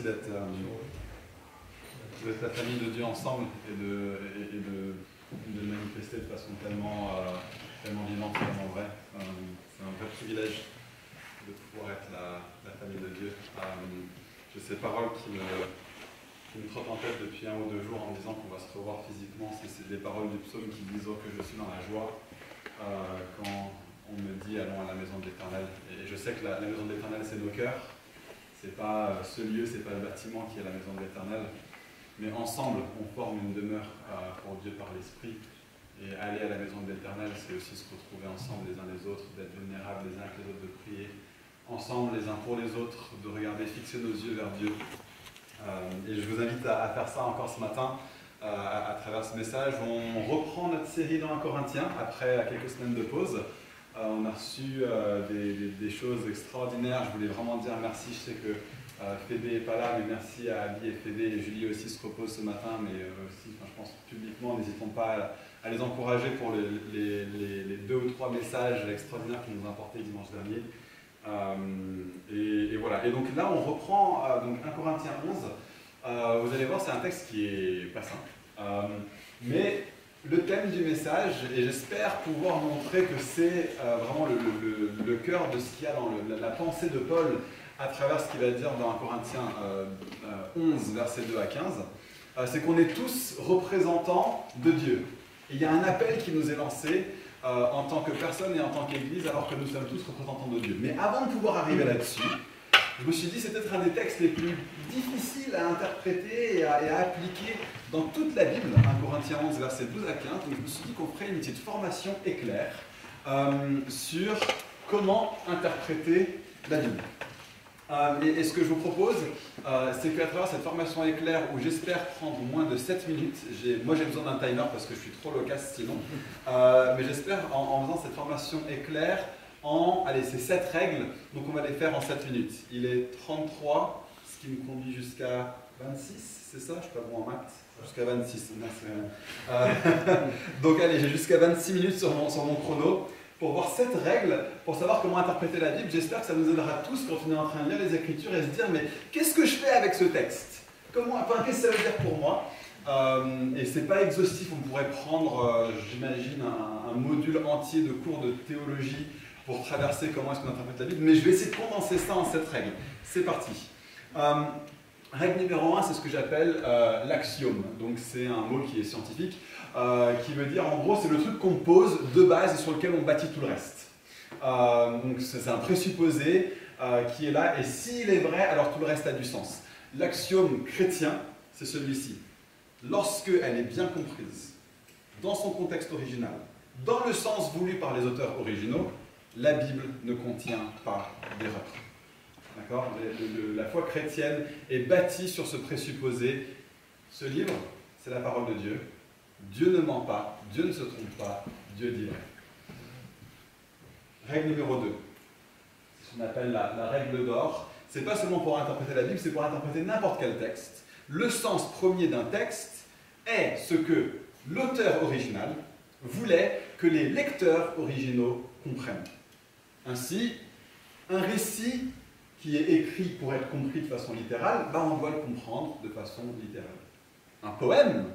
merci d'être la famille de Dieu ensemble et de manifester de façon tellement vivante, tellement vraie. C'est un vrai privilège de pouvoir être la famille de Dieu. J'ai ces paroles qui me trottent en tête depuis 1 ou 2 jours en me disant qu'on va se revoir physiquement. C'est des paroles du psaume qui disent « Oh, que je suis dans la joie » quand on me dit « Allons à la maison de l'Éternel ». Et je sais que la maison de l'Éternel, c'est nos cœurs. C'est pas ce lieu, c'est pas le bâtiment qui est la maison de l'Éternel. Mais ensemble, on forme une demeure pour Dieu par l'Esprit. Et aller à la maison de l'Éternel, c'est aussi se retrouver ensemble les uns les autres, d'être vulnérables les uns avec les autres, de prier ensemble les uns pour les autres, de regarder, fixer nos yeux vers Dieu. Et je vous invite à faire ça encore ce matin à travers ce message. On reprend notre série dans 1 Corinthiens après quelques semaines de pause. On a reçu des choses extraordinaires. Je voulais vraiment dire merci. Je sais que Phébé n'est pas là, mais merci à Abby et Phébé. Et Julie aussi se repose ce matin, mais aussi, je pense publiquement, n'hésitons pas à les encourager pour les 2 ou 3 messages extraordinaires qu'ils nous ont apportés dimanche dernier. Et voilà. Et donc là, on reprend donc 1 Corinthiens 11. Vous allez voir, c'est un texte qui est pas simple. Mais le thème du message, et j'espère pouvoir montrer que c'est vraiment le cœur de ce qu'il y a dans la pensée de Paul à travers ce qu'il va dire dans 1 Corinthiens 11, versets 2 à 15, c'est qu'on est tous représentants de Dieu. Et il y a un appel qui nous est lancé en tant que personne et en tant qu'Église, alors que nous sommes tous représentants de Dieu. Mais avant de pouvoir arriver là-dessus, je me suis dit que c'est peut-être un des textes les plus difficiles à interpréter et à appliquer dans toute la Bible, 1 Corinthiens 11, versets 12 à 15. Donc je me suis dit qu'on ferait une petite formation éclair sur comment interpréter la Bible. Et ce que je vous propose, c'est qu'à travers cette formation éclair, où j'espère prendre moins de 7 minutes, moi j'ai besoin d'un timer parce que je suis trop loquace sinon, mais j'espère en faisant cette formation éclair, allez, c'est 7 règles, donc on va les faire en 7 minutes. Il est 33, ce qui me conduit jusqu'à 26, c'est ça? Je ne suis pas bon en maths. Jusqu'à 26, non, c'est rien. Donc allez, j'ai jusqu'à 26 minutes sur mon chrono pour voir 7 règles, pour savoir comment interpréter la Bible. J'espère que ça nous aidera tous quand on est en train de lire les Écritures et se dire, mais qu'est-ce que je fais avec ce texte? Qu'est-ce que ça veut dire pour moi? Et c'est pas exhaustif, on pourrait prendre, j'imagine, un module entier de cours de théologie pour traverser comment est-ce qu'on interprète la Bible, mais je vais essayer de condenser ça en 7 règles. C'est parti. Règle numéro 1, c'est ce que j'appelle l'axiome. Donc c'est un mot qui est scientifique, qui veut dire, en gros, c'est le truc qu'on pose de base et sur lequel on bâtit tout le reste. Donc c'est un présupposé qui est là, et s'il est vrai, alors tout le reste a du sens. L'axiome chrétien, c'est celui-ci. Lorsque elle est bien comprise, dans son contexte original, dans le sens voulu par les auteurs originaux, la Bible ne contient pas d'erreur. D'accord ? La foi chrétienne est bâtie sur ce présupposé. Ce livre, c'est la parole de Dieu. Dieu ne ment pas, Dieu ne se trompe pas, Dieu dit vrai. Règle numéro 2. C'est ce qu'on appelle la règle d'or. C'est pas seulement pour interpréter la Bible, c'est pour interpréter n'importe quel texte. Le sens premier d'un texte est ce que l'auteur original voulait que les lecteurs originaux comprennent. Ainsi, un récit qui est écrit pour être compris de façon littérale, on doit le comprendre de façon littérale. Un poème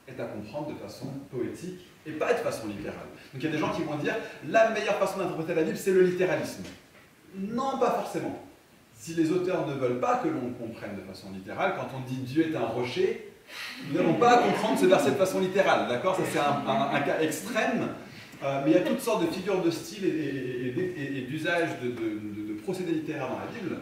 est à comprendre de façon poétique et pas de façon littérale. Donc il y a des gens qui vont dire la meilleure façon d'interpréter la Bible, c'est le littéralisme. Non, pas forcément. Si les auteurs ne veulent pas que l'on comprenne de façon littérale, quand on dit Dieu est un rocher, nous n'allons pas comprendre ce verset de façon littérale. D'accord ? Ça c'est un cas extrême, mais il y a toutes sortes de figures de style et d'usage de procédés littéraires dans la Bible.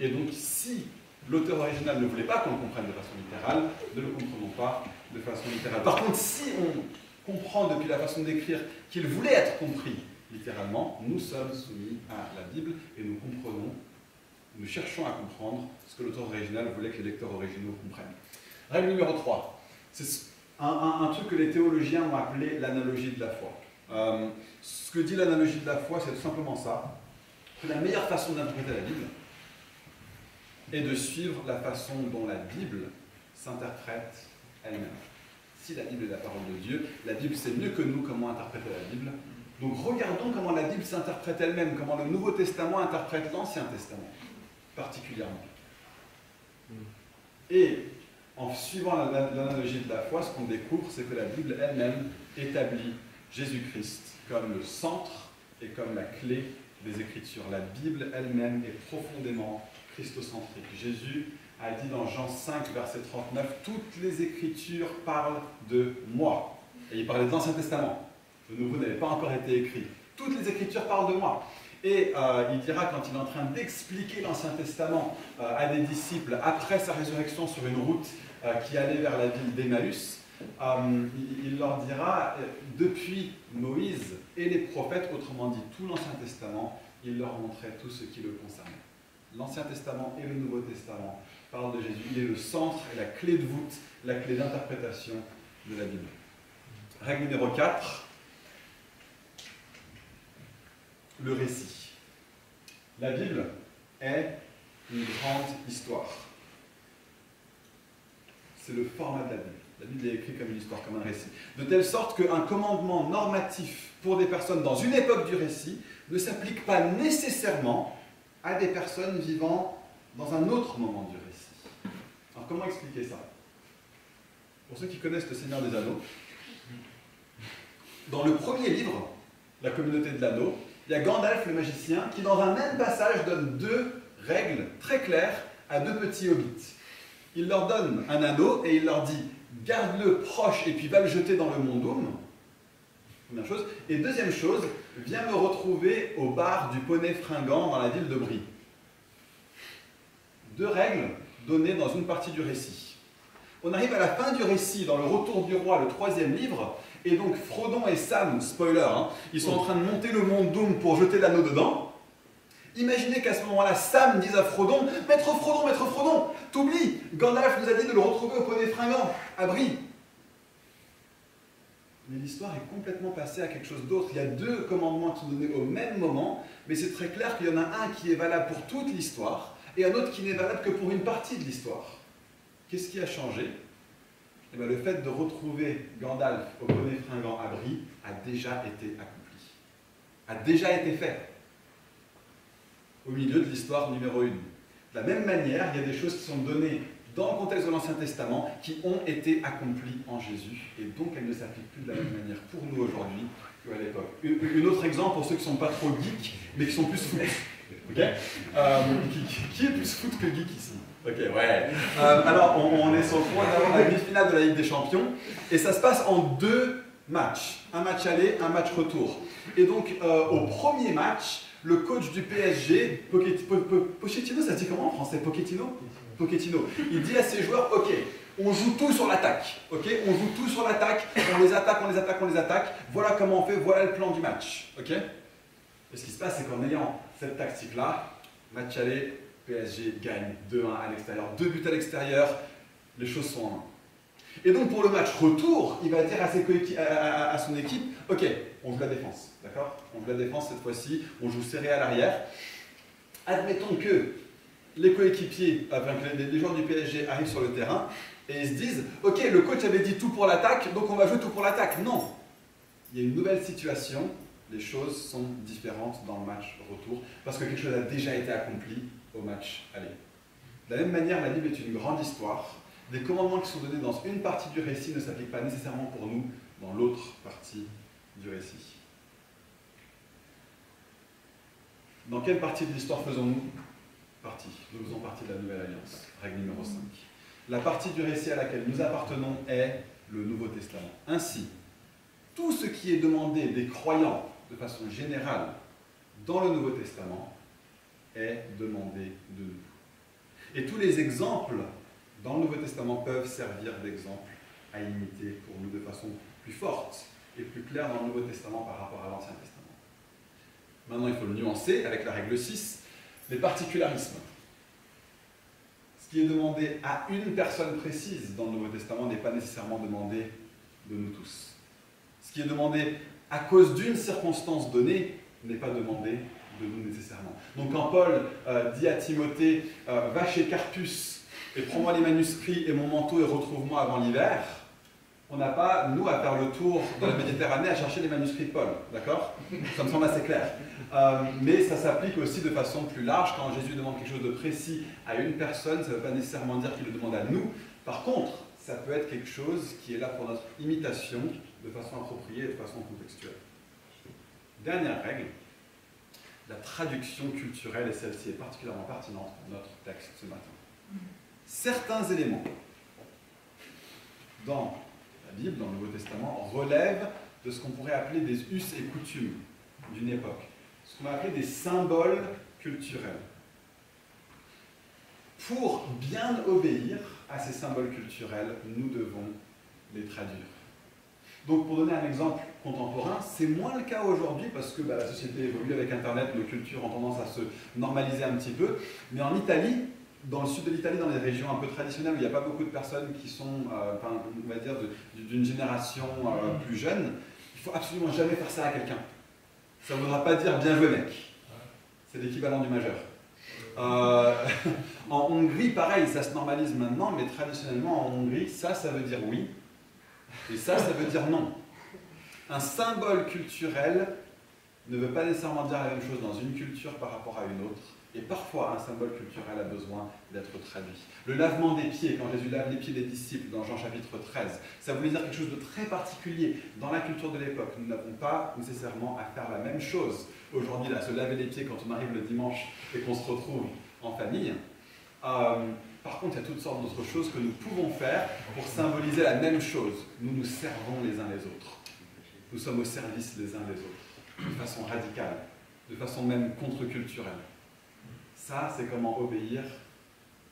Et donc si l'auteur original ne voulait pas qu'on le comprenne de façon littérale, ne le comprenons pas de façon littérale. Par contre, si on comprend depuis la façon d'écrire qu'il voulait être compris littéralement, nous sommes soumis à la Bible et nous comprenons, nous cherchons à comprendre ce que l'auteur original voulait que les lecteurs originaux comprennent. Règle numéro 3. C'est un truc que les théologiens ont appelé l'analogie de la foi. Ce que dit l'analogie de la foi, c'est tout simplement ça, que la meilleure façon d'interpréter la Bible est de suivre la façon dont la Bible s'interprète elle-même. Si la Bible est la parole de Dieu, la Bible sait mieux que nous comment interpréter la Bible. Donc regardons comment la Bible s'interprète elle-même, comment le Nouveau Testament interprète l'Ancien Testament, particulièrement. Et en suivant l'analogie de la foi, ce qu'on découvre, c'est que la Bible elle-même établit Jésus-Christ comme le centre et comme la clé des Écritures. La Bible elle-même est profondément christocentrique. Jésus a dit dans Jean 5, verset 39, « Toutes les Écritures parlent de moi ». Et il parlait de l'Ancien Testament. Le Nouveau n'avait pas encore été écrit. « Toutes les Écritures parlent de moi ». Et il dira, quand il est en train d'expliquer l'Ancien Testament à des disciples après sa résurrection sur une route qui allait vers la ville d'Emmaüs, il leur dira, depuis Moïse et les prophètes, autrement dit tout l'Ancien Testament, il leur montrait tout ce qui le concernait. L'Ancien Testament et le Nouveau Testament parlent de Jésus. Il est le centre et la clé de voûte, la clé d'interprétation de la Bible. Règle numéro 4, le récit. La Bible est une grande histoire. C'est le format de la Bible. La Bible est écrite comme une histoire, comme un récit. De telle sorte qu'un commandement normatif pour des personnes dans une époque du récit ne s'applique pas nécessairement à des personnes vivant dans un autre moment du récit. Alors comment expliquer ça? Pour ceux qui connaissent le Seigneur des Anneaux, dans le premier livre, La communauté de l'anneau, il y a Gandalf le magicien qui dans un même passage donne 2 règles très claires à 2 petits hobbits. Il leur donne un anneau et il leur dit « garde-le proche et puis va le jeter dans le Mondôme ». Première chose. Et deuxième chose, viens me retrouver au bar du Poney Fringant dans la ville de Brie. 2 règles données dans une partie du récit. On arrive à la fin du récit, dans le Retour du roi, le 3e livre, et donc Frodon et Sam, spoiler, ils sont en train de monter le mont Doom pour jeter l'anneau dedans. Imaginez qu'à ce moment-là, Sam dise à Frodon, « Maître Frodon, t'oublies, Gandalf nous a dit de le retrouver au Poney Fringant, à Brie. » Mais l'histoire est complètement passée à quelque chose d'autre. Il y a 2 commandements qui sont donnés au même moment, mais c'est très clair qu'il y en a un qui est valable pour toute l'histoire, et un autre qui n'est valable que pour une partie de l'histoire. Qu'est-ce qui a changé? Eh bien, le fait de retrouver Gandalf au Poney Fringant à Brie a déjà été accompli, a déjà été fait, au milieu de l'histoire numéro 1. De la même manière, il y a des choses qui sont données dans le contexte de l'Ancien Testament qui ont été accomplies en Jésus, et donc elles ne s'appliquent plus de la même manière pour nous aujourd'hui qu'à l'époque. Un autre exemple pour ceux qui ne sont pas trop geeks, mais qui sont plus foot. Okay, qui est plus foot que geek ici? Ok, ouais. Alors, on est sur le point d'avoir la demi-finale de la Ligue des Champions, et ça se passe en 2 matchs. Un match aller, un match retour. Et donc, au premier match, le coach du PSG, Pochettino, ça se dit comment en français? Pochettino, il dit à ses joueurs, ok, on joue tout sur l'attaque, ok, on joue tout sur l'attaque, on les attaque, voilà comment on fait, voilà le plan du match, ok. Et ce qui se passe, c'est qu'en ayant cette tactique-là, match aller, PSG gagne 2-1 à l'extérieur, 2 buts à l'extérieur, les choses sont en main. Et donc pour le match retour, il va dire à son équipe, ok, on joue la défense, d'accord? On joue la défense cette fois-ci, on joue serré à l'arrière. Admettons que les coéquipiers, enfin que les joueurs du PSG arrivent sur le terrain et ils se disent, ok, le coach avait dit tout pour l'attaque, donc on va jouer tout pour l'attaque. Non, il y a une nouvelle situation, les choses sont différentes dans le match retour, parce que quelque chose a déjà été accompli au match aller. De la même manière, la Bible est une grande histoire. Des commandements qui sont donnés dans une partie du récit ne s'appliquent pas nécessairement pour nous dans l'autre partie du récit. Dans quelle partie de l'histoire faisons-nous partie? Nous faisons partie de la Nouvelle Alliance, règle numéro 5. La partie du récit à laquelle nous appartenons est le Nouveau Testament. Ainsi, tout ce qui est demandé des croyants de façon générale dans le Nouveau Testament est demandé de nous. Et tous les exemples dans le Nouveau Testament peuvent servir d'exemple à imiter pour nous de façon plus forte et plus claire dans le Nouveau Testament par rapport à l'Ancien Testament. Maintenant, il faut le nuancer avec la règle 6, les particularismes. Ce qui est demandé à une personne précise dans le Nouveau Testament n'est pas nécessairement demandé de nous tous. Ce qui est demandé à cause d'une circonstance donnée n'est pas demandé de nous nécessairement. Donc quand Paul dit à Timothée « Va chez Carpus et prends-moi les manuscrits et mon manteau et retrouve-moi avant l'hiver », on n'a pas, nous, à faire le tour de la Méditerranée à chercher les manuscrits de Paul, d'accord? Ça me semble assez clair. Mais ça s'applique aussi de façon plus large. Quand Jésus demande quelque chose de précis à une personne, ça ne veut pas nécessairement dire qu'il le demande à nous. Par contre, ça peut être quelque chose qui est là pour notre imitation de façon appropriée et de façon contextuelle. Dernière règle, la traduction culturelle, et celle-ci est particulièrement pertinente pour notre texte ce matin. Certains éléments dans la Bible, dans le Nouveau Testament, relèvent de ce qu'on pourrait appeler des us et coutumes d'une époque, ce qu'on va appeler des symboles culturels. Pour bien obéir à ces symboles culturels, nous devons les traduire. Donc, pour donner un exemple contemporain, c'est moins le cas aujourd'hui parce que la société évolue avec Internet, nos cultures ont tendance à se normaliser un petit peu. Mais en Italie, dans le sud de l'Italie, dans les régions un peu traditionnelles où il n'y a pas beaucoup de personnes qui sont, on va dire, d'une génération plus jeune, il ne faut absolument jamais faire ça à quelqu'un. Ça ne voudra pas dire bien joué mec. C'est l'équivalent du majeur. En Hongrie, pareil, ça se normalise maintenant, mais traditionnellement en Hongrie, ça veut dire oui. Et ça veut dire non. Un symbole culturel ne veut pas nécessairement dire la même chose dans une culture par rapport à une autre. Et parfois, un symbole culturel a besoin d'être traduit. Le lavement des pieds, quand Jésus lave les pieds des disciples dans Jean chapitre 13, ça voulait dire quelque chose de très particulier dans la culture de l'époque. Nous n'avons pas nécessairement à faire la même chose aujourd'hui, à se laver les pieds quand on arrive le dimanche et qu'on se retrouve en famille. Par contre, il y a toutes sortes d'autres choses que nous pouvons faire pour symboliser la même chose. Nous nous servons les uns les autres. Nous sommes au service les uns des autres, de façon radicale, de façon même contre-culturelle. Ça, c'est comment obéir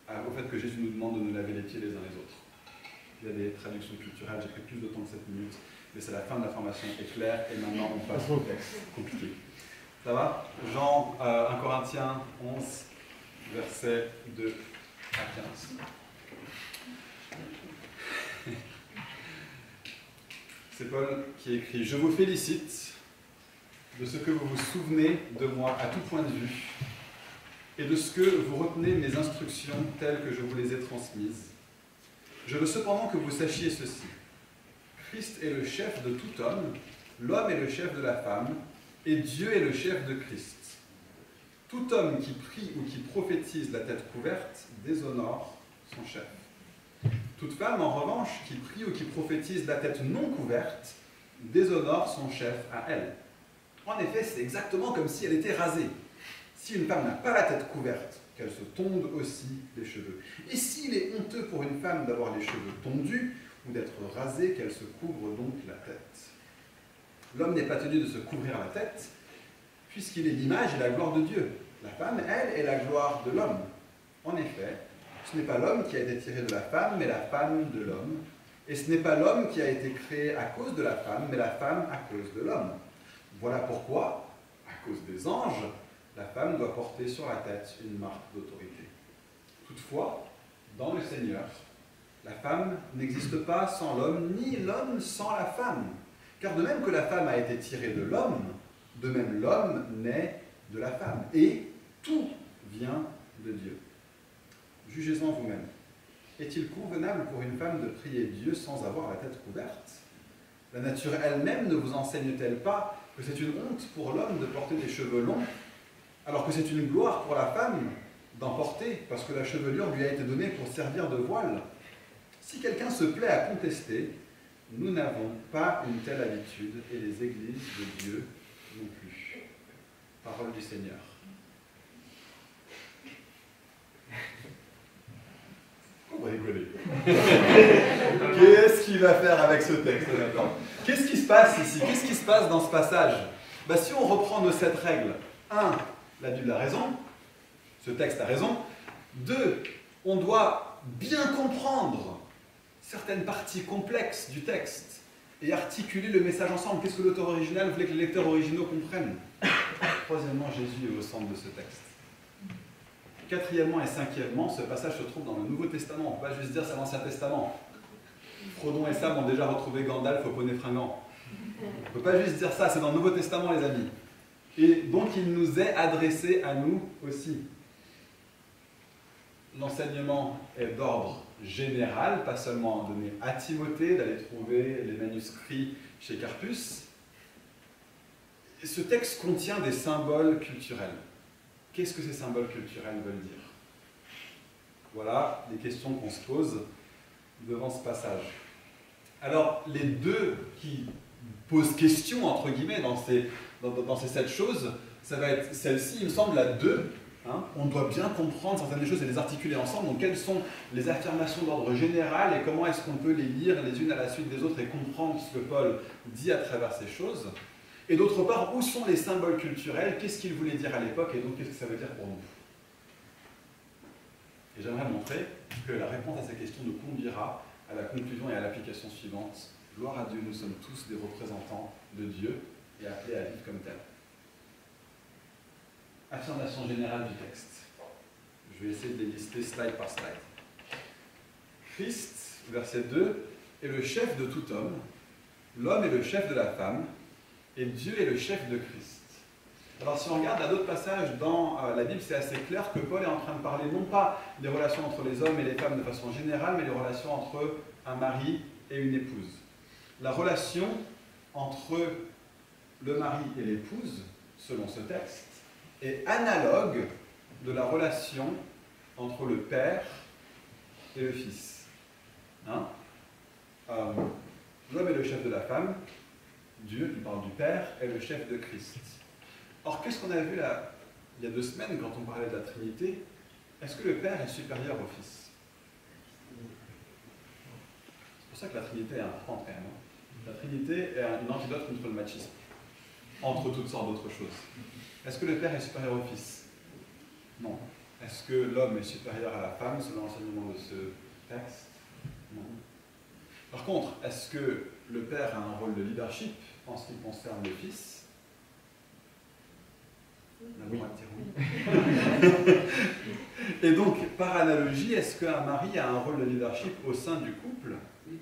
au fait que Jésus nous demande de nous laver les pieds les uns les autres. Il y a des traductions culturelles, j'ai pris plus de temps que 7 minutes, mais c'est la fin de la formation est claire, et maintenant on passe au texte compliqué. Ça va? Jean 1 Corinthiens 11, versets 2 à 15. C'est Paul qui écrit « Je vous félicite de ce que vous vous souvenez de moi à tout point de vue et de ce que vous retenez mes instructions telles que je vous les ai transmises. Je veux cependant que vous sachiez ceci. Christ est le chef de tout homme, l'homme est le chef de la femme, et Dieu est le chef de Christ. Tout homme qui prie ou qui prophétise la tête couverte déshonore son chef. Toute femme, en revanche, qui prie ou qui prophétise la tête non couverte déshonore son chef à elle. En effet, c'est exactement comme si elle était rasée. Si une femme n'a pas la tête couverte, qu'elle se tonde aussi les cheveux. Et s'il est honteux pour une femme d'avoir les cheveux tondus ou d'être rasée, qu'elle se couvre donc la tête. L'homme n'est pas tenu de se couvrir la tête, puisqu'il est l'image et la gloire de Dieu. La femme, elle, est la gloire de l'homme. En effet, ce n'est pas l'homme qui a été tiré de la femme, mais la femme de l'homme. Et ce n'est pas l'homme qui a été créé à cause de la femme, mais la femme à cause de l'homme. Voilà pourquoi, à cause des anges, la femme doit porter sur la tête une marque d'autorité. Toutefois, dans le Seigneur, la femme n'existe pas sans l'homme, ni l'homme sans la femme. Car de même que la femme a été tirée de l'homme, de même l'homme naît de la femme. Et tout vient de Dieu. Jugez-en vous-même. Est-il convenable pour une femme de prier Dieu sans avoir la tête couverte? La nature elle-même ne vous enseigne-t-elle pas que c'est une honte pour l'homme de porter des cheveux longs, alors que c'est une gloire pour la femme d'en porter, parce que la chevelure lui a été donnée pour servir de voile? Si quelqu'un se plaît à contester, nous n'avons pas une telle habitude, et les églises de Dieu non plus. Parole du Seigneur. On va rigoler. Qu'est-ce qu'il va faire avec ce texte maintenant? Qu'est-ce qui se passe ici? Qu'est-ce qui se passe dans ce passage? Si on reprend nos 7 règles, 1, la Bible a raison, ce texte a raison. 2, on doit bien comprendre certaines parties complexes du texte et articuler le message ensemble. Qu'est-ce que l'auteur original voulait que les lecteurs originaux comprennent? 3°, Jésus est au centre de ce texte. 4°et 5°, ce passage se trouve dans le Nouveau Testament. On ne peut pas juste dire c'est l'Ancien Testament. Frodon et Sam ont déjà retrouvé Gandalf au poney fringant. On ne peut pas juste dire ça, c'est dans le Nouveau Testament, les amis. Et donc il nous est adressé à nous aussi. l'enseignement est d'ordre général, pas seulement donné à Timothée, d'aller trouver les manuscrits chez Carpus. Ce texte contient des symboles culturels. Qu'est-ce que ces symboles culturels veulent dire? Voilà les questions qu'on se pose devant ce passage. Alors, les deux qui posent question, entre guillemets, dans ces 7 choses, ça va être celle-ci, il me semble, la 2. Hein, on doit bien comprendre certaines choses et les articuler ensemble. Donc, quelles sont les affirmations d'ordre général et comment est-ce qu'on peut les lire les unes à la suite des autres et comprendre ce que Paul dit à travers ces choses? Et d'autre part, où sont les symboles culturels? Qu'est-ce qu'il voulait dire à l'époque et donc qu'est-ce que ça veut dire pour nous? Et j'aimerais montrer que la réponse à ces questions nous conduira à la conclusion et à l'application suivante. Gloire à Dieu, nous sommes tous des représentants de Dieu et appelés à vivre comme tels. Affirmation générale du texte. Je vais essayer de les lister slide par slide. Christ, verset 2, est le chef de tout homme, l'homme est le chef de la femme, et Dieu est le chef de Christ. Alors si on regarde à d'autres passages dans la Bible, c'est assez clair que Paul est en train de parler non pas des relations entre les hommes et les femmes de façon générale, mais des relations entre un mari et une épouse. La relation entre le mari et l'épouse, selon ce texte, est analogue de la relation entre le père et le fils. Hein? L'homme est le chef de la femme, Dieu, qui parle du père, est le chef de Christ. Or, qu'est-ce qu'on a vu là, il y a 2 semaines, quand on parlait de la Trinité? Est-ce que le Père est supérieur au Fils? C'est pour ça que la Trinité est importante quand même. Hein. La Trinité est un antidote contre le machisme, entre toutes sortes d'autres choses. Est-ce que le Père est supérieur au Fils? Non. Est-ce que l'homme est supérieur à la femme, selon l'enseignement de ce texte? Non. Par contre, est-ce que le Père a un rôle de leadership en ce qui concerne le Fils? Oui. Et donc, par analogie, est-ce qu'un mari a un rôle de leadership au sein du couple? Oui.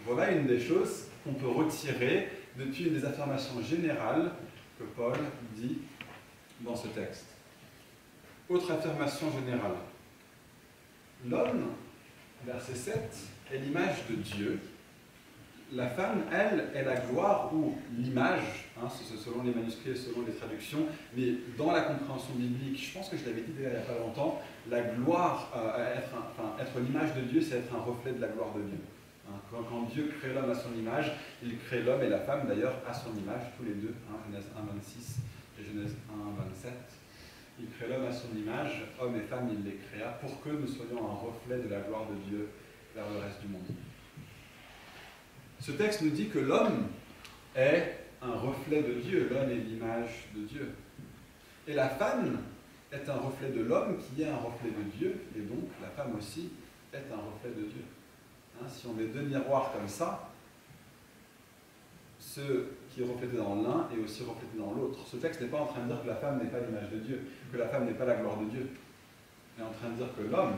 Voilà une des choses qu'on peut retirer depuis une des affirmations générales que Paul dit dans ce texte. Autre affirmation générale. L'homme, verset 7, est l'image de Dieu. La femme, elle, est la gloire ou l'image, hein, selon les manuscrits et selon les traductions, mais dans la compréhension biblique, je pense que je l'avais dit il n'y a pas longtemps, la gloire, être l'image de Dieu, c'est être un reflet de la gloire de Dieu. Hein, quand Dieu crée l'homme à son image, il crée l'homme et la femme d'ailleurs à son image, tous les deux, hein, Genèse 1,26 et Genèse 1,27. Il crée l'homme à son image, homme et femme, il les créa pour que nous soyons un reflet de la gloire de Dieu vers le reste du monde. Ce texte nous dit que l'homme est un reflet de Dieu, l'homme est l'image de Dieu. Et la femme est un reflet de l'homme qui est un reflet de Dieu, et donc la femme aussi est un reflet de Dieu. Hein, si on met 2 miroirs comme ça, ce qui est reflété dans l'un est aussi reflété dans l'autre. Ce texte n'est pas en train de dire que la femme n'est pas l'image de Dieu, que la femme n'est pas la gloire de Dieu. Il est en train de dire que l'homme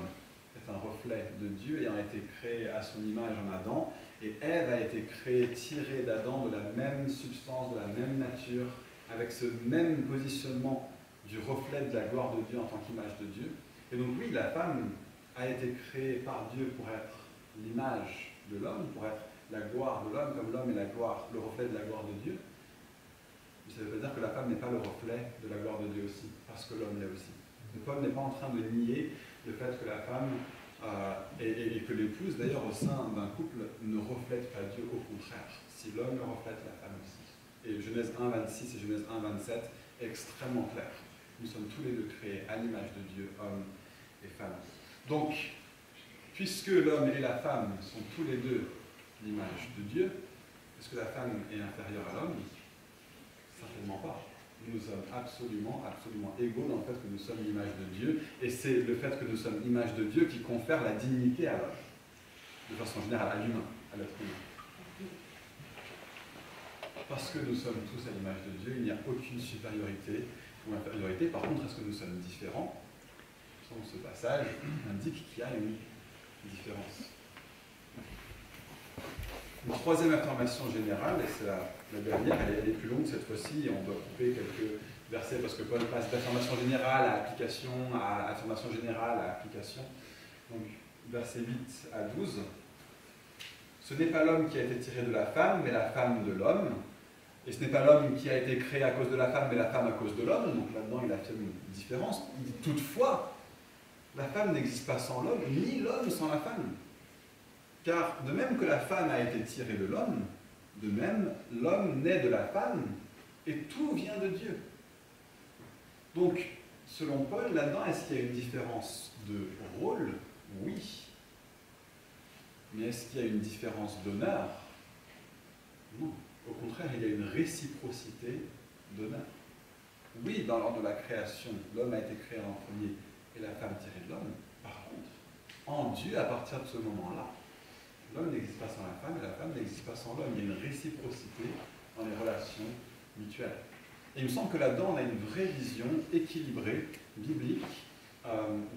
est un reflet de Dieu ayant été créé à son image en Adam, et Ève a été créée, tirée d'Adam, de la même substance, de la même nature, avec ce même positionnement du reflet de la gloire de Dieu en tant qu'image de Dieu. Et donc oui, la femme a été créée par Dieu pour être l'image de l'homme, pour être la gloire de l'homme, comme l'homme est la gloire, le reflet de la gloire de Dieu. Mais ça ne veut pas dire que la femme n'est pas le reflet de la gloire de Dieu aussi, parce que l'homme l'est aussi. Et Paul n'est pas en train de nier le fait que la femme et que l'épouse, d'ailleurs, au sein d'un couple, ne reflète pas Dieu, au contraire. Si l'homme le reflète, la femme aussi. Et Genèse 1,26 et Genèse 1,27 est extrêmement clair. Nous sommes tous les deux créés à l'image de Dieu, hommes et femmes. Donc, puisque l'homme et la femme sont tous les deux l'image de Dieu, est-ce que la femme est inférieure à l'homme? Certainement pas. Nous sommes absolument égaux dans le fait que nous sommes l'image de Dieu, et c'est le fait que nous sommes l'image de Dieu qui confère la dignité à l'homme, de façon générale, à l'humain, à l'être humain. Parce que nous sommes tous à l'image de Dieu, il n'y a aucune supériorité ou infériorité. Par contre, est-ce que nous sommes différents? Ce passage indique qu'il y a une différence. Une troisième affirmation générale, et c'est la dernière, elle est plus longue cette fois-ci, et on doit couper quelques versets parce que Paul passe d'affirmation générale à application, à affirmation générale à application. Donc, versets 8 à 12. Ce n'est pas l'homme qui a été tiré de la femme, mais la femme de l'homme. Et ce n'est pas l'homme qui a été créé à cause de la femme, mais la femme à cause de l'homme. Donc là-dedans, il affirme une différence. Il dit toutefois, la femme n'existe pas sans l'homme, ni l'homme sans la femme. Car de même que la femme a été tirée de l'homme, de même l'homme naît de la femme, et tout vient de Dieu. Donc, selon Paul, là-dedans, est-ce qu'il y a une différence de rôle? Oui. Mais est-ce qu'il y a une différence d'honneur? Non. Au contraire, il y a une réciprocité d'honneur. Oui, dans l'ordre de la création, l'homme a été créé en premier et la femme tirée de l'homme. Par contre, en Dieu, à partir de ce moment-là, l'homme n'existe pas sans la femme et la femme n'existe pas sans l'homme. Il y a une réciprocité dans les relations mutuelles. Et il me semble que là-dedans, on a une vraie vision équilibrée, biblique,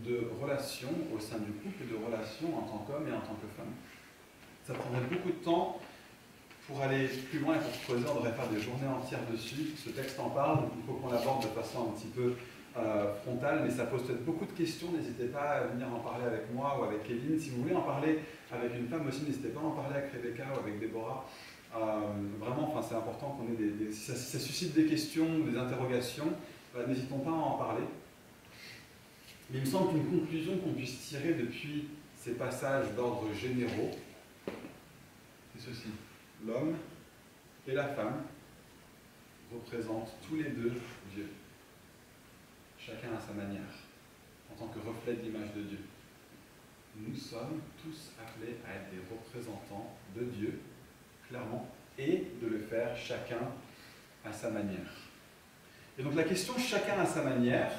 de relations au sein du couple et de relations en tant qu'homme et en tant que femme. Ça prendrait beaucoup de temps pour aller plus loin et pour creuser, on devrait faire des journées entières dessus. Ce texte en parle, il faut qu'on l'aborde de façon un petit peu frontale, mais ça pose peut-être beaucoup de questions. N'hésitez pas à venir en parler avec moi ou avec Kevin. Si vous voulez en parler avec une femme aussi, n'hésitez pas à en parler avec Rebecca ou avec Déborah. Vraiment, enfin, c'est important qu'on ait si ça suscite des questions, des interrogations, n'hésitons pas à en parler. Mais il me semble qu'une conclusion qu'on puisse tirer depuis ces passages d'ordre généraux, c'est ceci. L'homme et la femme représentent tous les deux Dieu, chacun à sa manière, en tant que reflet de l'image de Dieu. Nous sommes tous appelés à être des représentants de Dieu, clairement, et de le faire chacun à sa manière. Et donc la question « chacun à sa manière »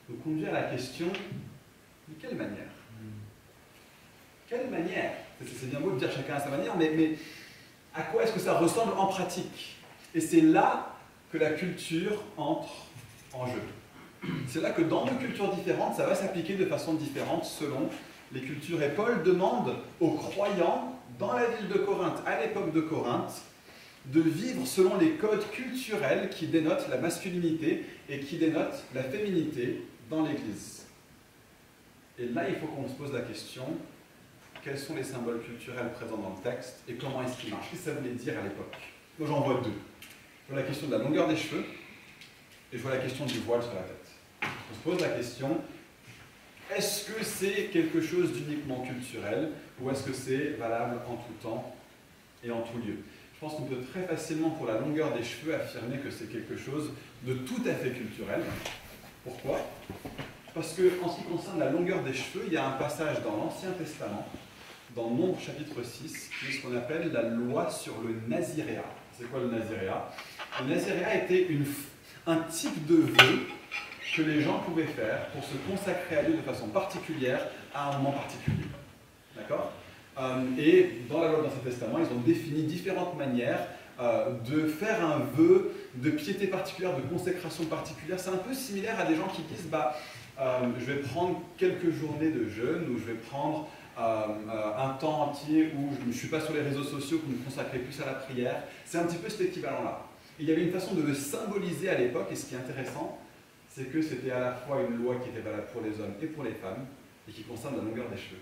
nous conduit à la question « de quelle manière ?» Quelle manière? C'est bien beau de dire chacun à sa manière, mais à quoi est-ce que ça ressemble en pratique? Et c'est là que la culture entre en jeu. C'est là que dans nos cultures différentes, ça va s'appliquer de façon différente selon les cultures. Et Paul demande aux croyants dans la ville de Corinthe, à l'époque de Corinthe, de vivre selon les codes culturels qui dénotent la masculinité et qui dénotent la féminité dans l'Église. Et là, il faut qu'on se pose la question, quels sont les symboles culturels présents dans le texte et comment est-ce qu'ils marchent? Qu'est-ce que ça voulait dire à l'époque? Moi, j'en vois deux. Je vois la question de la longueur des cheveux et je vois la question du voile sur la tête. On se pose la question, est-ce que c'est quelque chose d'uniquement culturel ou est-ce que c'est valable en tout temps et en tout lieu? Je pense qu'on peut très facilement, pour la longueur des cheveux, affirmer que c'est quelque chose de tout à fait culturel. Pourquoi? Parce qu'en ce qui concerne la longueur des cheveux, il y a un passage dans l'Ancien Testament, dans Nombre chapitre 6, qui est ce qu'on appelle la loi sur le naziréat. C'est quoi le naziréat? Le naziréat était un type de vœu que les gens pouvaient faire pour se consacrer à Dieu de façon particulière à un moment particulier. D'accord? Et dans la loi de l'Ancien Testament, ils ont défini différentes manières de faire un vœu de piété particulière, de consécration particulière. C'est un peu similaire à des gens qui disent je vais prendre quelques journées de jeûne ou je vais prendre un temps entier où je ne suis pas sur les réseaux sociaux pour me consacrer plus à la prière. C'est un petit peu cet équivalent-là. Il y avait une façon de le symboliser à l'époque, et ce qui est intéressant, c'est que c'était à la fois une loi qui était valable pour les hommes et pour les femmes, et qui concerne la longueur des cheveux.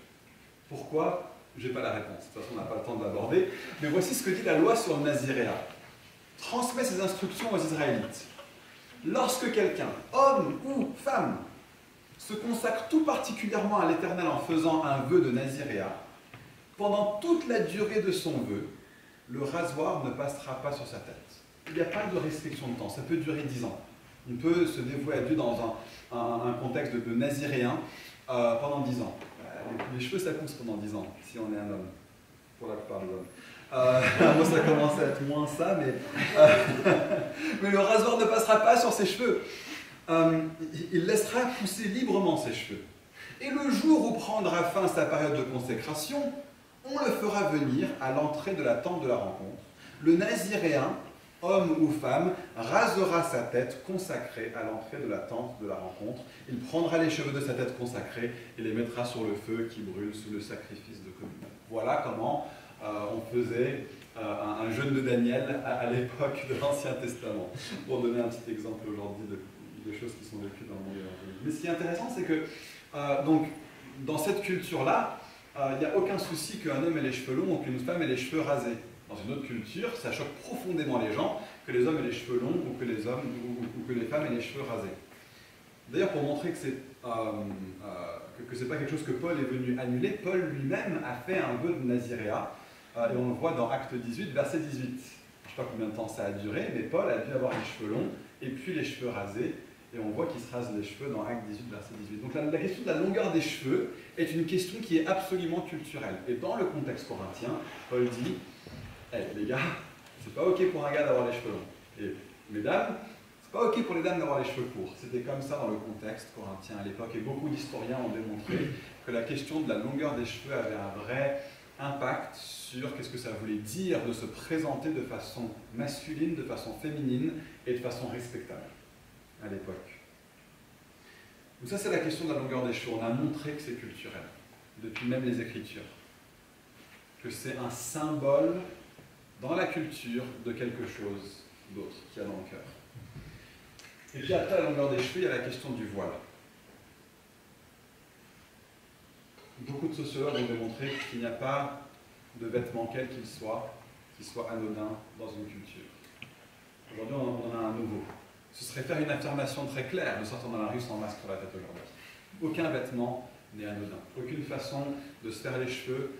Pourquoi? Je n'ai pas la réponse, de toute façon on n'a pas le temps de l'aborder, mais voici ce que dit la loi sur le naziréat. Transmet ses instructions aux Israélites. Lorsque quelqu'un, homme ou femme, se consacre tout particulièrement à l'Éternel en faisant un vœu de naziréat, pendant toute la durée de son vœu, le rasoir ne passera pas sur sa tête. Il n'y a pas de restriction de temps, ça peut durer 10 ans. On peut se dévouer à Dieu dans un contexte de naziréen pendant 10 ans. Les cheveux, ça pousse pendant 10 ans, si on est un homme, pour la plupart des hommes. Moi, ça commence à être moins ça, mais le rasoir ne passera pas sur ses cheveux. Il laissera pousser librement ses cheveux. Et le jour où prendra fin sa période de consécration, on le fera venir à l'entrée de la tente de la rencontre. Le naziréen, homme ou femme, rasera sa tête consacrée à l'entrée de la tente de la rencontre. Il prendra les cheveux de sa tête consacrée et les mettra sur le feu qui brûle sous le sacrifice de communion. Voilà comment on faisait un jeûne de Daniel à l'époque de l'Ancien Testament, pour donner un petit exemple aujourd'hui de choses qui sont vécues dans le monde évangélique. Mais ce qui est intéressant, c'est que donc, dans cette culture-là, il n'y a aucun souci qu'un homme ait les cheveux longs ou qu'une femme ait les cheveux rasés. Dans une autre culture, ça choque profondément les gens que les hommes aient les cheveux longs ou que les femmes aient les cheveux rasés. D'ailleurs, pour montrer que c'est pas quelque chose que Paul est venu annuler, Paul lui-même a fait un vœu de naziréat, et on le voit dans Acte 18, verset 18. Je ne sais pas combien de temps ça a duré, mais Paul a dû avoir les cheveux longs et puis les cheveux rasés, et on voit qu'il se rase les cheveux dans Acte 18, verset 18. Donc la question de la longueur des cheveux est une question qui est absolument culturelle. Et dans le contexte corinthien, Paul dit hey, les gars, c'est pas ok pour un gars d'avoir les cheveux longs. Et mesdames, c'est pas ok pour les dames d'avoir les cheveux courts. C'était comme ça dans le contexte corinthien à l'époque, et beaucoup d'historiens ont démontré que la question de la longueur des cheveux avait un vrai impact sur qu'est-ce que ça voulait dire de se présenter de façon masculine, de façon féminine et de façon respectable à l'époque. Donc ça, c'est la question de la longueur des cheveux. On a montré que c'est culturel, depuis même les Écritures, que c'est un symbole dans la culture de quelque chose d'autre qu'il y a dans le cœur. Et puis après la longueur des cheveux, il y a la question du voile. Beaucoup de sociologues ont démontré qu'il n'y a pas de vêtements, quel qu'il soit, qui soit anodin dans une culture. Aujourd'hui, on en a un nouveau. Ce serait faire une affirmation très claire de sortir dans la rue sans masque sur la tête aujourd'hui. Aucun vêtement n'est anodin. Aucune façon de se faire les cheveux,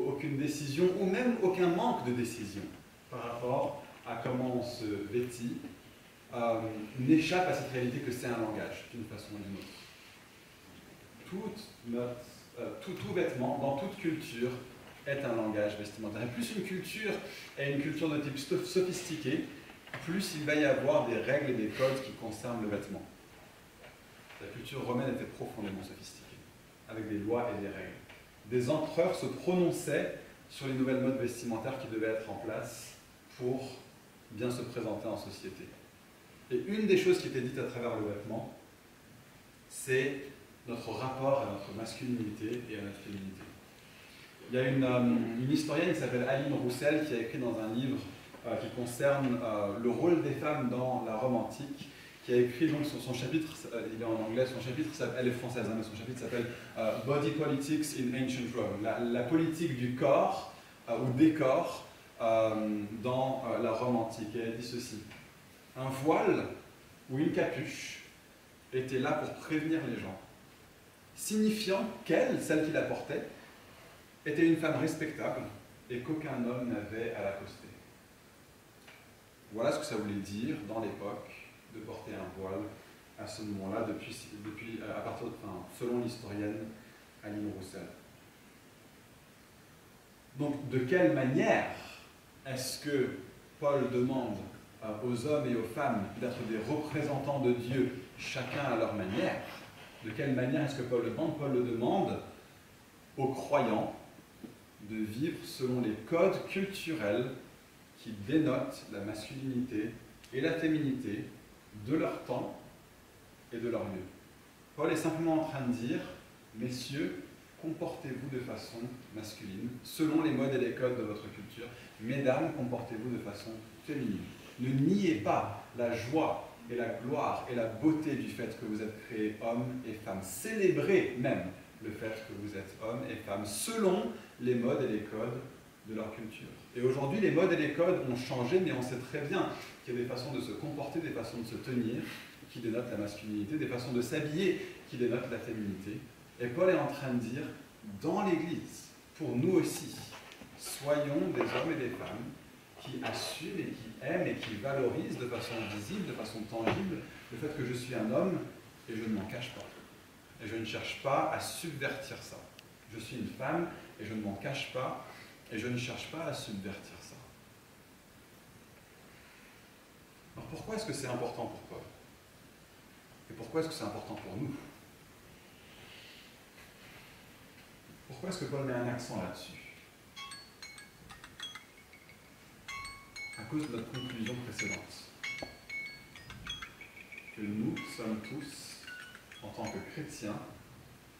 aucune décision, ou même aucun manque de décision par rapport à comment on se vêtit, n'échappe à cette réalité que c'est un langage, d'une façon ou d'une autre. Tout vêtement, dans toute culture, est un langage vestimentaire. Et plus une culture est une culture de type sophistiqué, plus il va y avoir des règles et des codes qui concernent le vêtement. La culture romaine était profondément sophistiquée, avec des lois et des règles. Des empereurs se prononçaient sur les nouvelles modes vestimentaires qui devaient être en place pour bien se présenter en société. Et une des choses qui était dite à travers le vêtement, c'est notre rapport à notre masculinité et à notre féminité. Il y a une historienne qui s'appelle Aline Roussel qui a écrit dans un livre qui concerne le rôle des femmes dans la Rome antique, qui a écrit donc son chapitre, il est en anglais, son chapitre, elle est française, mais son chapitre s'appelle Body Politics in Ancient Rome, la politique du corps ou des corps dans la Rome antique. Et elle dit ceci: un voile ou une capuche était là pour prévenir les gens, signifiant qu'elle, celle qui la portait, était une femme respectable et qu'aucun homme n'avait à l'accoster. Voilà ce que ça voulait dire dans l'époque de porter un voile à ce moment-là, selon l'historienne Aline Roussel. Donc, de quelle manière est-ce que Paul demande aux hommes et aux femmes d'être des représentants de Dieu, chacun à leur manière? De quelle manière est-ce que Paul le demande? Paul le demande aux croyants de vivre selon les codes culturels qui dénotent la masculinité et la féminité de leur temps et de leur lieu. Paul est simplement en train de dire: messieurs, comportez-vous de façon masculine, selon les modes et les codes de votre culture. Mesdames, comportez-vous de façon féminine. Ne niez pas la joie et la gloire et la beauté du fait que vous êtes créés hommes et femmes. Célébrez même le fait que vous êtes hommes et femmes, selon les modes et les codes de leur culture. Et aujourd'hui, les modes et les codes ont changé, mais on sait très bien qu'il y a des façons de se comporter, des façons de se tenir qui dénotent la masculinité, des façons de s'habiller qui dénotent la féminité. Et Paul est en train de dire, dans l'Église, pour nous aussi, soyons des hommes et des femmes qui assument et qui aiment et qui valorisent de façon visible, de façon tangible, le fait que je suis un homme et je ne m'en cache pas. Et je ne cherche pas à subvertir ça. Je suis une femme et je ne m'en cache pas et je ne cherche pas à subvertir ça. Alors pourquoi est-ce que c'est important pour Paul? Et pourquoi est-ce que c'est important pour nous? Pourquoi est-ce que Paul met un accent là-dessus? À cause de notre conclusion précédente. Que nous sommes tous, en tant que chrétiens,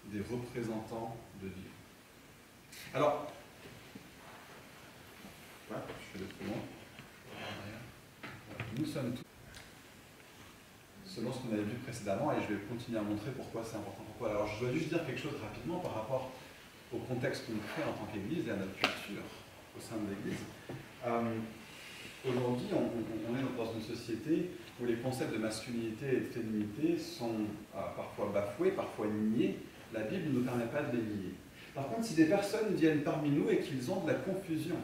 des représentants de Dieu. Alors, je fais de trop loin. Nous sommes tous, selon ce qu'on avait vu précédemment, et je vais continuer à montrer pourquoi c'est important. Pourquoi. Alors je dois juste dire quelque chose rapidement par rapport au contexte qu'on crée en tant qu'Église et à notre culture au sein de l'Église. Aujourd'hui, on est dans une société où les concepts de masculinité et de féminité sont parfois bafoués, parfois niés. La Bible ne nous permet pas de les nier. Par contre, si des personnes viennent parmi nous et qu'ils ont de la confusion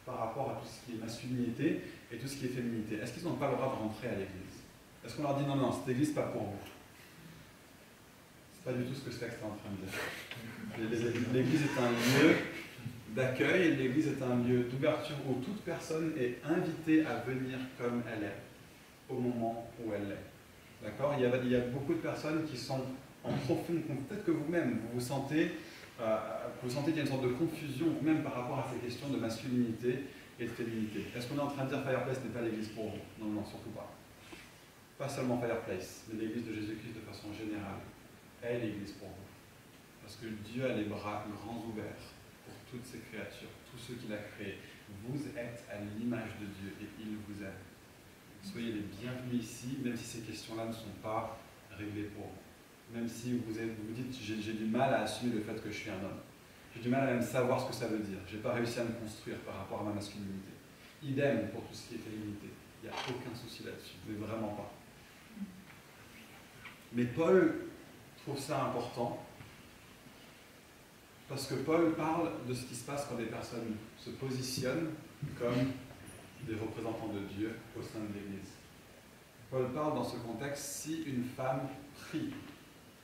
par rapport à tout ce qui est masculinité et tout ce qui est féminité, est-ce qu'ils n'ont pas le droit de rentrer à l'Église? Est-ce qu'on leur dit non, non, cette Église, pas pour vous? C'est pas du tout ce que ce texte est en train de dire. L'Église est un lieu d'accueil, l'Église est un lieu d'ouverture où toute personne est invitée à venir comme elle est, au moment où elle l'est. D'accord? Il y a beaucoup de personnes qui sont en profonde confusion. Peut-être que vous-même, vous sentez qu'il y a une sorte de confusion, vous-même, par rapport à ces questions de masculinité et de féminité. Est-ce qu'on est en train de dire Fireplace n'est pas l'Église pour vous? Non, non, surtout pas. Pas seulement Fireplace, mais l'Église de Jésus-Christ de façon générale est l'Église pour vous. Parce que Dieu a les bras grands ouverts pour toutes ces créatures, tous ceux qu'il a créés. Vous êtes à l'image de Dieu et il vous aime. Soyez les bienvenus ici, même si ces questions-là ne sont pas réglées pour vous. Même si vous vous dites, j'ai du mal à assumer le fait que je suis un homme. J'ai du mal à même savoir ce que ça veut dire. Je n'ai pas réussi à me construire par rapport à ma masculinité. Idem pour tout ce qui est féminité. Il n'y a aucun souci là-dessus, mais vraiment pas. Mais Paul trouve ça important parce que Paul parle de ce qui se passe quand des personnes se positionnent comme des représentants de Dieu au sein de l'Église. Paul parle dans ce contexte, si une femme prie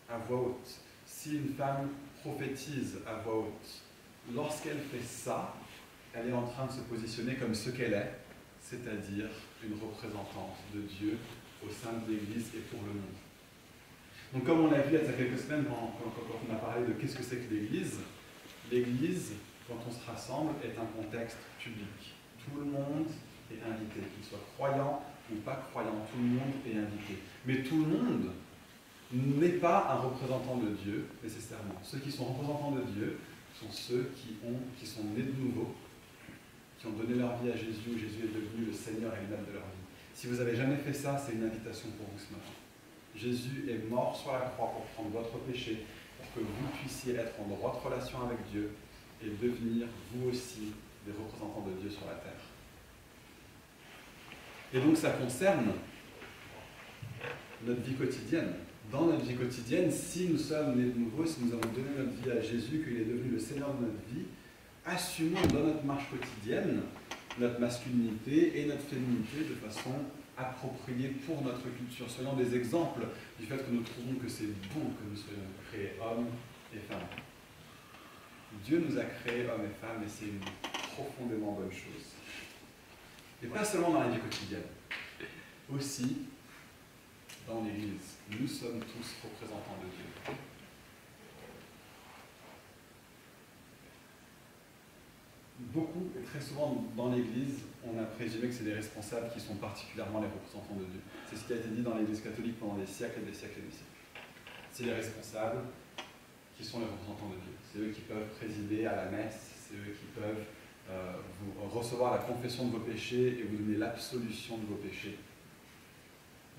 à voix haute, si une femme prophétise à voix haute, lorsqu'elle fait ça, elle est en train de se positionner comme ce qu'elle est, c'est-à-dire une représentante de Dieu au sein de l'Église et pour le monde. Donc comme on l'a vu il y a quelques semaines quand on a parlé de qu'est-ce que c'est que l'Église, l'Église, quand on se rassemble, est un contexte public. Tout le monde est invité, qu'il soit croyant ou pas croyant, tout le monde est invité. Mais tout le monde n'est pas un représentant de Dieu, nécessairement. Ceux qui sont représentants de Dieu sont ceux qui sont nés de nouveau, qui ont donné leur vie à Jésus, où Jésus est devenu le Seigneur et le maître de leur vie. Si vous n'avez jamais fait ça, c'est une invitation pour vous ce matin. Jésus est mort sur la croix pour prendre votre péché, pour que vous puissiez être en droite relation avec Dieu et devenir, vous aussi, des représentants de Dieu sur la terre. Et donc ça concerne notre vie quotidienne. Dans notre vie quotidienne, si nous sommes nés de nouveau, si nous avons donné notre vie à Jésus, qu'il est devenu le Seigneur de notre vie, assumons dans notre marche quotidienne notre masculinité et notre féminité de façon appropriée pour notre culture. Soyons des exemples du fait que nous trouvons que c'est bon que nous soyons créés hommes et femmes. Dieu nous a créés hommes et femmes et c'est une profondément bonne chose. Et pas seulement dans la vie quotidienne, aussi dans l'Église. Nous sommes tous représentants de Dieu. Beaucoup et très souvent dans l'Église, on a présumé que c'est les responsables qui sont particulièrement les représentants de Dieu. C'est ce qui a été dit dans l'Église catholique pendant des siècles et des siècles et des siècles. C'est les responsables qui sont les représentants de Dieu. C'est eux qui peuvent présider à la messe, c'est eux qui peuvent vous recevoir la confession de vos péchés et vous donner l'absolution de vos péchés.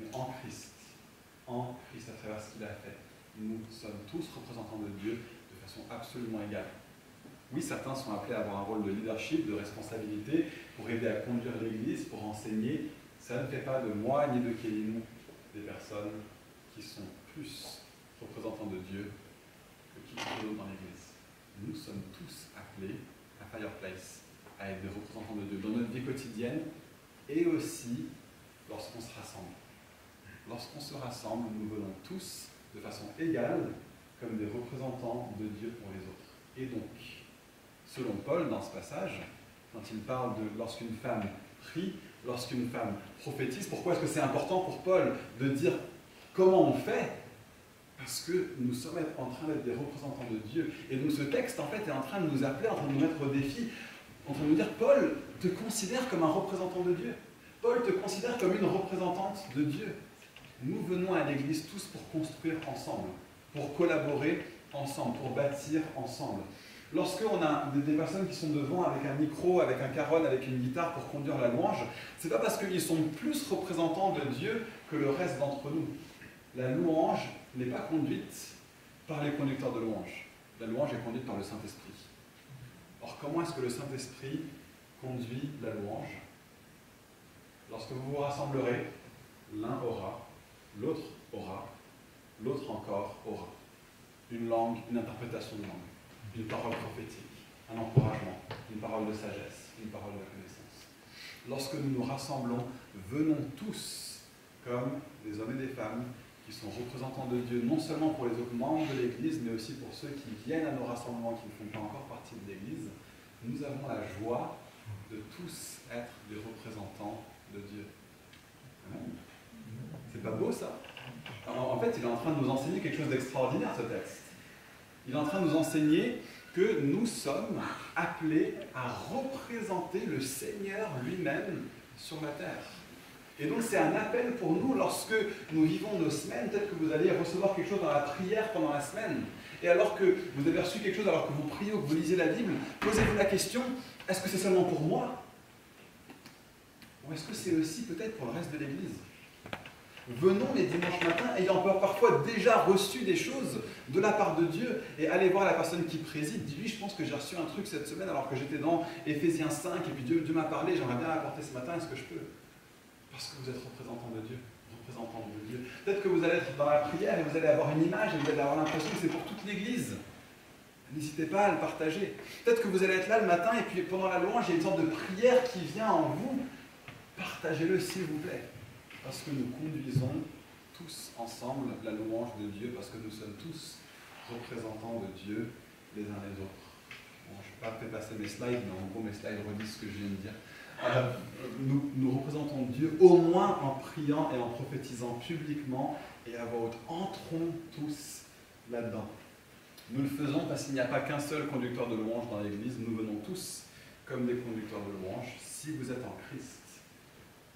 Mais en Christ, à travers ce qu'il a fait, nous sommes tous représentants de Dieu de façon absolument égale. Oui, certains sont appelés à avoir un rôle de leadership, de responsabilité, pour aider à conduire l'Église, pour enseigner. Ça ne fait pas de moi ni de Kélinou des personnes qui sont plus représentants de Dieu que qui sont d'autres dans l'Église. Nous sommes tous appelés à Fireplace, à être des représentants de Dieu dans notre vie quotidienne et aussi lorsqu'on se rassemble. Lorsqu'on se rassemble, nous venons tous de façon égale comme des représentants de Dieu pour les autres. Et donc, selon Paul, dans ce passage, quand il parle de lorsqu'une femme prie, lorsqu'une femme prophétise, pourquoi est-ce que c'est important pour Paul de dire comment on fait? Parce que nous sommes en train d'être des représentants de Dieu. Et donc ce texte, en fait, est en train de nous appeler, en train de nous mettre au défi, en train de nous dire, Paul te considère comme un représentant de Dieu. Paul te considère comme une représentante de Dieu. Nous venons à l'Église tous pour construire ensemble, pour collaborer ensemble, pour bâtir ensemble. Lorsqu'on a des personnes qui sont devant avec un micro, avec un caron, avec une guitare pour conduire la louange, c'est pas parce qu'ils sont plus représentants de Dieu que le reste d'entre nous. La louange n'est pas conduite par les conducteurs de louange. La louange est conduite par le Saint-Esprit. Or, comment est-ce que le Saint-Esprit conduit la louange? Lorsque vous vous rassemblerez, l'un aura, l'autre aura, l'autre encore aura. Une langue, une interprétation de langue, une parole prophétique, un encouragement, une parole de sagesse, une parole de connaissance. Lorsque nous nous rassemblons, venons tous, comme des hommes et des femmes, qui sont représentants de Dieu, non seulement pour les autres membres de l'Église, mais aussi pour ceux qui viennent à nos rassemblements qui ne font pas encore partie de l'Église. Nous avons la joie de tous être des représentants de Dieu. Amen. C'est pas beau ça? Alors, en fait, il est en train de nous enseigner quelque chose d'extraordinaire, ce texte. Il est en train de nous enseigner que nous sommes appelés à représenter le Seigneur lui-même sur la terre. Et donc c'est un appel pour nous lorsque nous vivons nos semaines. Peut-être que vous allez recevoir quelque chose dans la prière pendant la semaine. Et alors que vous avez reçu quelque chose, alors que vous priez ou que vous lisez la Bible, posez-vous la question, est-ce que c'est seulement pour moi? Ou est-ce que c'est aussi peut-être pour le reste de l'Église? Venons les dimanches matins ayant parfois déjà reçu des choses de la part de Dieu et allez voir la personne qui préside. Dis-lui, je pense que j'ai reçu un truc cette semaine alors que j'étais dans Éphésiens 5 et puis Dieu m'a parlé, j'aimerais bien l'apporter ce matin, est-ce que je peux? Parce que vous êtes représentant de Dieu. Peut-être que vous allez être dans la prière et vous allez avoir une image et vous allez avoir l'impression que c'est pour toute l'Église. N'hésitez pas à le partager. Peut-être que vous allez être là le matin et puis pendant la louange, il y a une sorte de prière qui vient en vous. Partagez-le s'il vous plaît. Parce que nous conduisons tous ensemble la louange de Dieu, parce que nous sommes tous représentants de Dieu les uns les autres. Bon, je ne vais pas fait passer mes slides, mais en gros mes slides redisent ce que je viens de dire. Nous représentons Dieu au moins en priant et en prophétisant publiquement et à voix haute. Entrons tous là-dedans. Nous le faisons parce qu'il n'y a pas qu'un seul conducteur de louange dans l'Église. Nous venons tous comme des conducteurs de louange. Si vous êtes en Christ,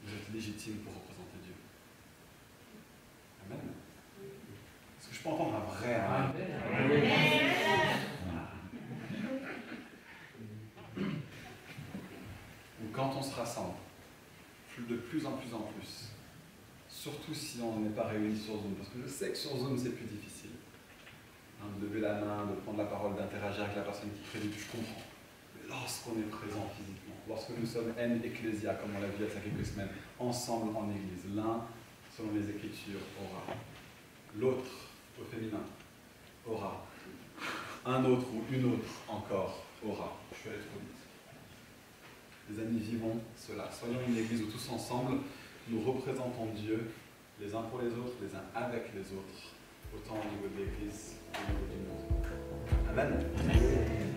vous êtes légitime pour représenter Dieu. Amen. Est-ce que je peux entendre un vrai amen? Quand on se rassemble, de plus en plus, surtout si on n'est pas réunis sur Zoom, parce que je sais que sur Zoom c'est plus difficile, de lever la main, de prendre la parole, d'interagir avec la personne qui préside, je comprends. Mais lorsqu'on est présent physiquement, lorsque nous sommes en ecclésia, comme on l'a vu il y a quelques semaines, ensemble en église, l'un, selon les Écritures, aura, l'autre, au féminin, aura, un autre ou une autre encore aura. Je suis allé trop vite. Les amis, vivons cela. Soyons une église où tous ensemble, nous représentons Dieu, les uns pour les autres, les uns avec les autres, autant au niveau de l'église qu'au niveau du monde. Amen.